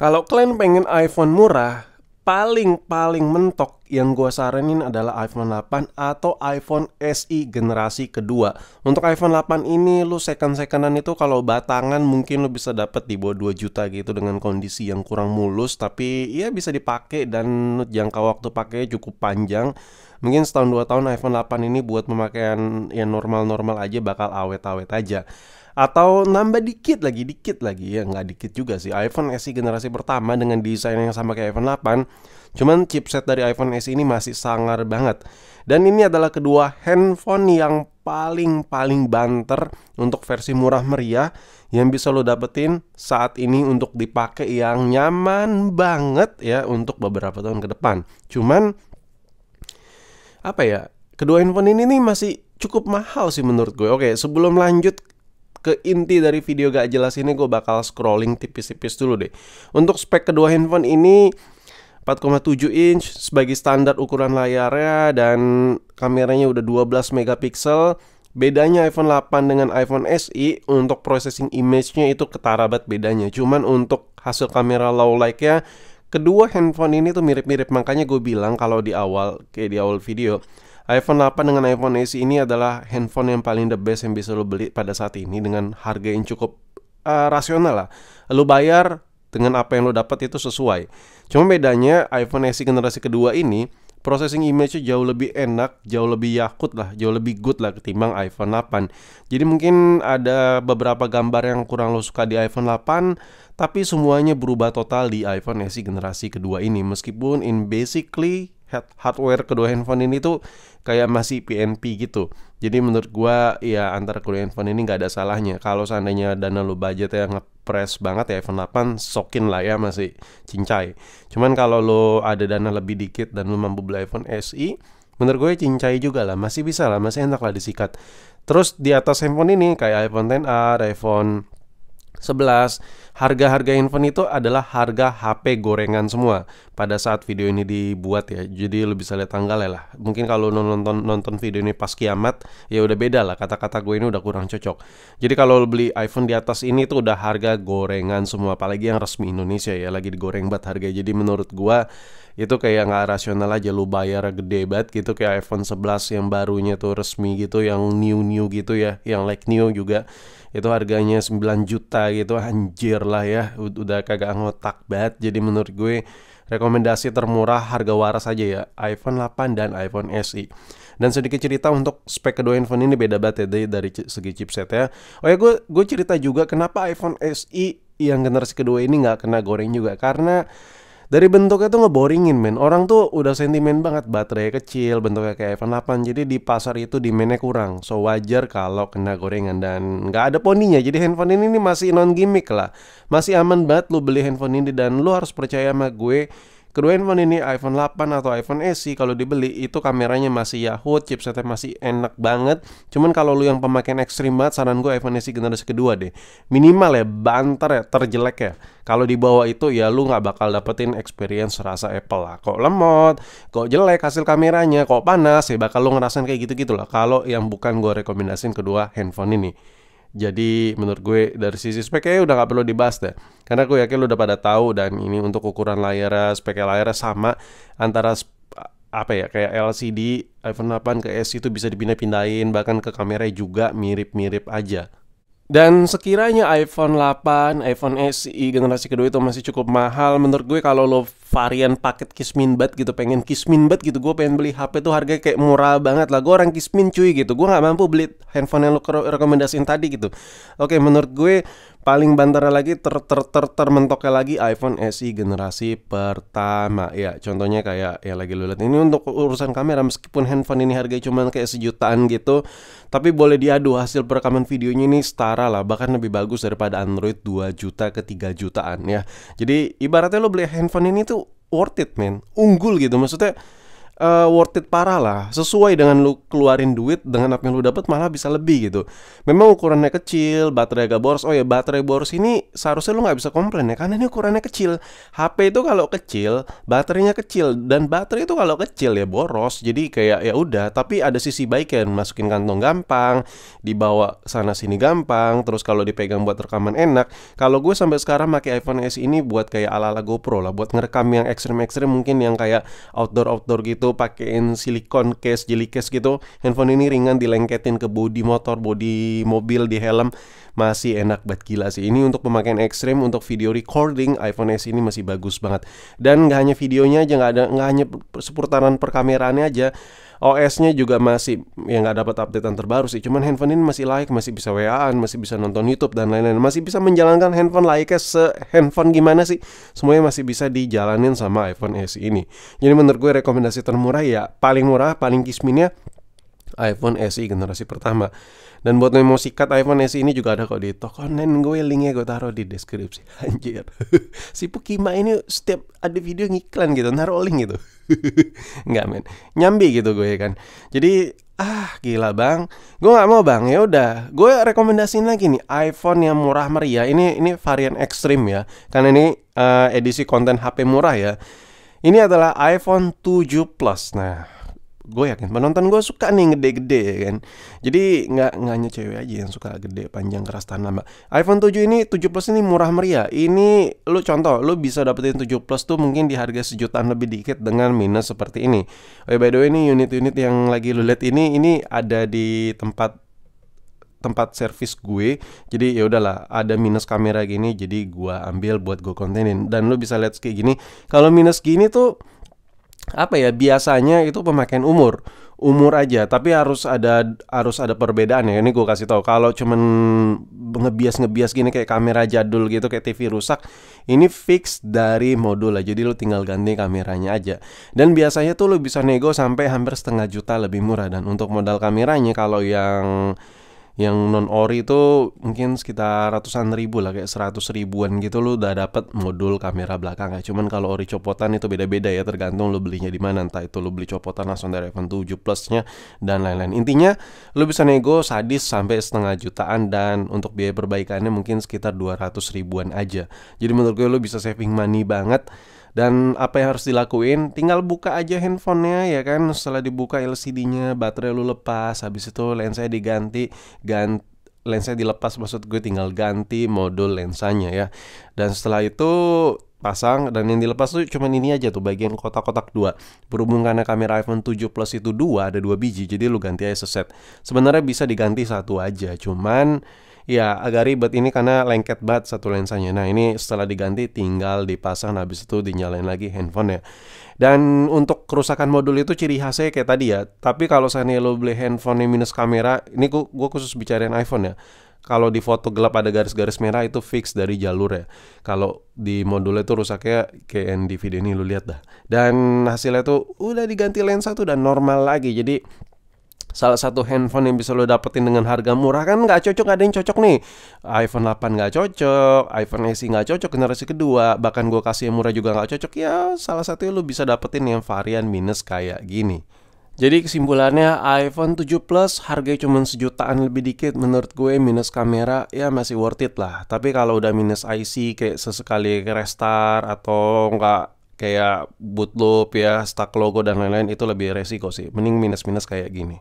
Kalau kalian pengen iPhone murah, paling mentok yang gua saranin adalah iPhone 8 atau iPhone SE generasi kedua. Untuk iPhone 8 ini lu second-secondan itu kalau batangan mungkin lu bisa dapat di bawah 2 juta gitu dengan kondisi yang kurang mulus, tapi ya bisa dipakai dan jangka waktu pakai cukup panjang. Mungkin setahun 2 tahun iPhone 8 ini buat pemakaian yang normal-normal aja bakal awet-awet aja. Atau nambah dikit lagi ya, nggak dikit juga sih, iPhone SE generasi pertama dengan desain yang sama kayak iPhone 8. Cuman chipset dari iPhone SE ini masih sangar banget. Dan ini adalah kedua handphone yang paling banter untuk versi murah meriah yang bisa lo dapetin saat ini untuk dipakai yang nyaman banget ya untuk beberapa tahun ke depan. Cuman apa ya, kedua handphone ini nih masih cukup mahal sih menurut gue. Oke, sebelum lanjut ke inti dari video gak jelas ini, gue bakal scrolling tipis-tipis dulu deh. Untuk spek kedua handphone ini 4,7 inch sebagai standar ukuran layarnya, dan kameranya udah 12 megapiksel. Bedanya iPhone 8 dengan iPhone SE untuk processing image-nya itu ketara banget bedanya. Cuman untuk hasil kamera low light-nya, kedua handphone ini tuh mirip-mirip. Makanya gue bilang kalau di awal, kayak di awal video, iPhone 8 dengan iPhone SE ini adalah handphone yang paling the best yang bisa lo beli pada saat ini dengan harga yang cukup rasional lah. Lo bayar dengan apa yang lo dapat itu sesuai. Cuma bedanya iPhone SE generasi kedua ini processing image-nya jauh lebih enak, jauh lebih yakut lah, jauh lebih good lah ketimbang iPhone 8. Jadi mungkin ada beberapa gambar yang kurang lo suka di iPhone 8, tapi semuanya berubah total di iPhone SE generasi kedua ini. Meskipun in basically hardware kedua handphone ini tuh kayak masih PNP gitu. Jadi menurut gua ya antara kedua handphone ini nggak ada salahnya. Kalau seandainya dana lu budget yang ngepres banget ya iPhone 8 sokin lah ya, masih cincai. Cuman kalau lu ada dana lebih dikit dan lu mampu beli iPhone SE, menurut gue cincai juga lah, masih bisa lah, masih enak lah disikat. Terus di atas handphone ini kayak iPhone XR, iPhone 11, harga-harga handphone itu adalah harga HP gorengan semua pada saat video ini dibuat ya. Jadi lu bisa lihat tanggalnya lah. Mungkin kalau nonton video ini pas kiamat ya udah beda lah, kata-kata gue ini udah kurang cocok. Jadi kalau lu beli iPhone di atas ini tuh udah harga gorengan semua, apalagi yang resmi Indonesia ya, lagi digoreng banget harganya. Jadi menurut gue itu kayak nggak rasional aja lu bayar gede banget gitu, kayak iPhone 11 yang barunya tuh resmi gitu, yang new gitu ya, yang like new juga. Itu harganya 9 juta gitu, anjir lah ya, udah kagak ngotak banget. Jadi menurut gue rekomendasi termurah harga waras aja ya, iPhone 8 dan iPhone SE. Dan sedikit cerita untuk spek kedua handphone ini beda banget ya dari segi chipset ya. Oh ya, gue cerita juga kenapa iPhone SE yang generasi kedua ini nggak kena goreng juga, karena dari bentuknya tuh ngeboringin men. Orang tuh udah sentimen banget, baterai kecil, bentuknya kayak iPhone 8. Jadi di pasar itu demandnya kurang. So wajar kalau kena gorengan dan nggak ada poninya. Jadi handphone ini masih non gimmick lah. Masih aman banget lu beli handphone ini, dan lu harus percaya sama gue. Kedua handphone ini, iPhone 8 atau iPhone SE, kalau dibeli itu kameranya masih Yahoo, chipsetnya masih enak banget. Cuman kalau lu yang pemakaian ekstrim banget, saran gue iPhone SE generasi kedua deh. Minimal ya, banter ya, terjelek ya. Kalau di bawah itu ya lu nggak bakal dapetin experience rasa Apple lah. Kok lemot, kok jelek hasil kameranya, kok panas, ya bakal lu ngerasain kayak gitu-gitu lah. Kalau yang bukan gue rekomendasiin kedua handphone ini. Jadi menurut gue dari sisi speknya udah gak perlu dibahas deh, karena gue yakin lu udah pada tahu. Dan ini untuk ukuran layarnya, speknya layarnya sama antara apa ya, kayak LCD iPhone 8 ke S itu bisa dipindah-pindahin, bahkan ke kamera juga mirip-mirip aja. Dan sekiranya iPhone 8, iPhone SE generasi kedua itu masih cukup mahal, menurut gue kalau lo varian paket Kismin banget gitu, pengen Kismin banget gitu, gue pengen beli HP tuh harganya kayak murah banget lah, gue orang Kismin cuy gitu, gue gak mampu beli handphone yang lo rekomendasiin tadi gitu. Oke, menurut gue paling bantara lagi, termentoknya lagi iPhone SE generasi pertama ya. Contohnya kayak ya lagi lu lihat ini untuk urusan kamera, meskipun handphone ini harganya cuma kayak sejutaan gitu, tapi boleh diadu hasil perekaman videonya ini setara lah, bahkan lebih bagus daripada Android 2 juta ke 3 jutaan ya. Jadi ibaratnya lo beli handphone ini tuh worth it man, unggul gitu. Maksudnya worth it parah lah. Sesuai dengan lu keluarin duit, dengan apa yang lu dapat malah bisa lebih gitu. Memang ukurannya kecil, baterai agak boros. Oh ya, baterai boros ini seharusnya lu nggak bisa komplain ya, karena ini ukurannya kecil. HP itu kalau kecil, baterainya kecil, dan baterai itu kalau kecil ya boros. Jadi kayak ya udah, tapi ada sisi baiknya, masukin kantong gampang, dibawa sana sini gampang, terus kalau dipegang buat rekaman enak. Kalau gue sampai sekarang pakai iPhone SE ini buat kayak ala-ala GoPro lah, buat ngerekam yang ekstrim-ekstrim, mungkin yang kayak outdoor gitu, pakein silikon case, jelly case gitu. Handphone ini ringan, dilengketin ke bodi motor, bodi mobil, di helm, masih enak banget, gila sih. Ini untuk pemakaian ekstrim, untuk video recording, iPhone SE ini masih bagus banget. Dan nggak hanya videonya aja, nggak hanya seputaran perkameraannya aja, OS-nya juga masih ya nggak dapat updatean terbaru sih. Cuman handphone ini masih layak, masih bisa WA-an, masih bisa nonton YouTube dan lain-lain. Masih bisa menjalankan handphone layaknya se-handphone gimana sih. Semuanya masih bisa dijalanin sama iPhone SE ini. Jadi menurut gue rekomendasi termurah ya paling murah, paling kisminnya iPhone SE generasi pertama. Dan buat yang mau sikat iPhone SE ini juga ada kok di toko online gue, linknya gue taruh di deskripsi. Anjir, si Pukima ini setiap ada video ngiklan gitu, naruh link gitu. Nggak men, nyambi gitu gue kan. Jadi gila bang, gue nggak mau bang. Ya udah, gue rekomendasiin lagi nih iPhone yang murah meriah. Ini varian ekstrim ya, karena ini edisi konten HP murah ya. Ini adalah iPhone 7 Plus. Nah, gue yakin penonton gue suka nih gede-gede ya kan. Jadi nggak hanya cewek aja yang suka gede, panjang, keras, tahan lama. iPhone 7 ini, 7 Plus ini murah meriah. Ini lu contoh, lu bisa dapetin 7 Plus tuh mungkin di harga sejutaan lebih dikit dengan minus seperti ini. Oh by the way, ini unit-unit yang lagi lu lihat ini ada di tempat servis gue. Jadi ya udahlah, ada minus kamera gini, jadi gue ambil buat gue kontenin. Dan lu bisa lihat kayak gini. Kalau minus gini tuh apa ya, biasanya itu pemakaian umur aja, tapi harus ada perbedaan ya. Ini gue kasih tahu, kalau cuman ngebias gini kayak kamera jadul gitu, kayak TV rusak, ini fix dari modul aja, jadi lu tinggal ganti kameranya aja. Dan biasanya tuh lu bisa nego sampai hampir setengah juta lebih murah. Dan untuk modal kameranya, kalau yang non ori itu mungkin sekitar ratusan ribu lah, kayak 100 ribuan gitu lu udah dapet modul kamera belakang. Cuman kalau ori copotan itu beda-beda ya, tergantung lu belinya di mana. Entah itu lu beli copotan langsung dari iPhone 7 Plus-nya dan lain-lain. Intinya lu bisa nego sadis sampai setengah jutaan, dan untuk biaya perbaikannya mungkin sekitar 200 ribuan aja. Jadi menurut gue lu bisa saving money banget. Dan apa yang harus dilakuin, tinggal buka aja handphonenya ya kan. Setelah dibuka LCD-nya, baterai lu lepas, habis itu lensanya lensanya dilepas, maksud gue tinggal ganti modul lensanya ya. Dan setelah itu pasang, dan yang dilepas tuh cuman ini aja tuh, bagian kotak-kotak dua. Berhubung karena kamera iPhone 7 Plus itu ada 2 biji, jadi lu ganti aja seset. Sebenarnya bisa diganti satu aja, cuman ya agak ribet ini karena lengket banget satu lensanya. Nah ini setelah diganti tinggal dipasang, habis itu dinyalain lagi handphone ya. Dan untuk kerusakan modul itu ciri khasnya kayak tadi ya. Tapi kalau seandainya lo beli handphone yang minus kamera, ini gue khusus bicarain iPhone ya. Kalau di foto gelap ada garis-garis merah, itu fix dari jalur ya. Kalau di modulnya itu rusaknya kayak yang di video ini lu lihat dah. Dan hasilnya tuh udah diganti lensa tuh dan normal lagi. Jadi salah satu handphone yang bisa lo dapetin dengan harga murah, kan nggak cocok, ada yang cocok nih. iPhone 8 nggak cocok, iPhone SE nggak cocok generasi kedua, bahkan gue kasih yang murah juga nggak cocok. Ya salah satunya lo bisa dapetin yang varian minus kayak gini. Jadi kesimpulannya, iPhone 7 Plus harganya cuma sejutaan lebih dikit. Menurut gue minus kamera ya masih worth it lah. Tapi kalau udah minus IC kayak sesekali restart atau nggak, kayak boot loop ya, stuck logo dan lain-lain, itu lebih resiko sih. Mending minus-minus kayak gini.